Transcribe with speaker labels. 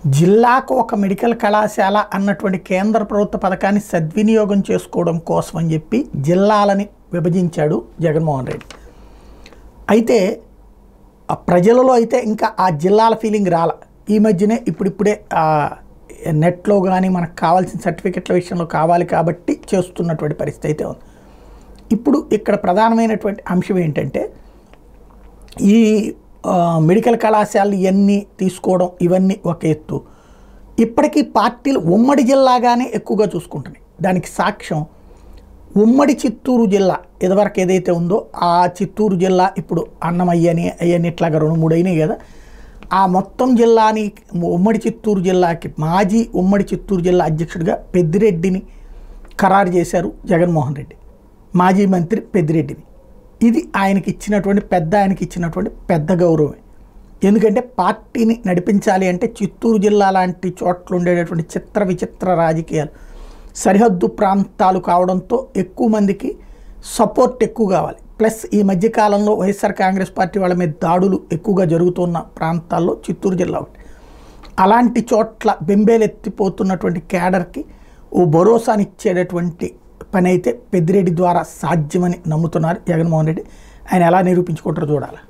Speaker 1: జిల్లాకు ఒక మెడికల్ కళాశాల అన్నటువంటి కేంద్ర ప్రభుత్వ పథకాన్ని సద్వినియోగం చేసుకోవడం కోసం అని చెప్పి జిల్లాలని విభజించాడు జగన్మోహన్ రెడ్డి. అయితే ఆ ప్రజలలో అయితే ఇంకా ఆ జిల్లాల ఫీలింగ్ రాల. ఈ మధ్యనే ఇప్పుడిప్పుడే నెట్లో కానీ మనకు కావాల్సిన సర్టిఫికెట్ల విషయంలో కావాలి కాబట్టి చేస్తున్నటువంటి పరిస్థితి అయితే ఉంది. ఇప్పుడు ఇక్కడ ప్రధానమైనటువంటి అంశం ఏంటంటే ఈ మెడికల్ కళాశాలలు ఇవన్నీ తీసుకోవడం ఇవన్నీ ఒక ఎత్తు. ఇప్పటికీ పార్టీలు ఉమ్మడి జిల్లాగానే ఎక్కువగా చూసుకుంటున్నాయి. దానికి సాక్ష్యం ఉమ్మడి చిత్తూరు జిల్లా ఇదివరకు ఏదైతే ఉందో ఆ చిత్తూరు జిల్లా ఇప్పుడు అన్నమయ్యని అయ్యని ఇట్లాగా 2-3 అయినాయి కదా. ఆ మొత్తం జిల్లాని ఉమ్మడి చిత్తూరు జిల్లాకి మాజీ ఉమ్మడి చిత్తూరు జిల్లా అధ్యక్షుడిగా పెద్దిరెడ్డిని ఖరారు చేశారు జగన్మోహన్ రెడ్డి, మాజీ మంత్రి పెద్దిరెడ్డిని. ఇది ఆయనకి ఇచ్చినటువంటి పెద్ద గౌరవమే. ఎందుకంటే పార్టీని నడిపించాలి అంటే చిత్తూరు జిల్లా లాంటి చోట్ల ఉండేటటువంటి చిత్ర విచిత్ర రాజకీయాలు సరిహద్దు ప్రాంతాలు కావడంతో ఎక్కువ మందికి సపోర్ట్ ఎక్కువ కావాలి. ప్లస్ ఈ మధ్యకాలంలో వైఎస్ఆర్ కాంగ్రెస్ పార్టీ వాళ్ళ మీద దాడులు ఎక్కువగా జరుగుతున్న ప్రాంతాల్లో చిత్తూరు జిల్లా ఒకటి. అలాంటి చోట్ల బెంబేలెత్తిపోతున్నటువంటి క్యాడర్కి ఓ భరోసానిచ్చేటటువంటి పని అయితే పెద్దిరెడ్డి ద్వారా సాధ్యమని నమ్ముతున్నారు జగన్మోహన్ రెడ్డి. ఆయన ఎలా నిరూపించుకుంటారో చూడాలి.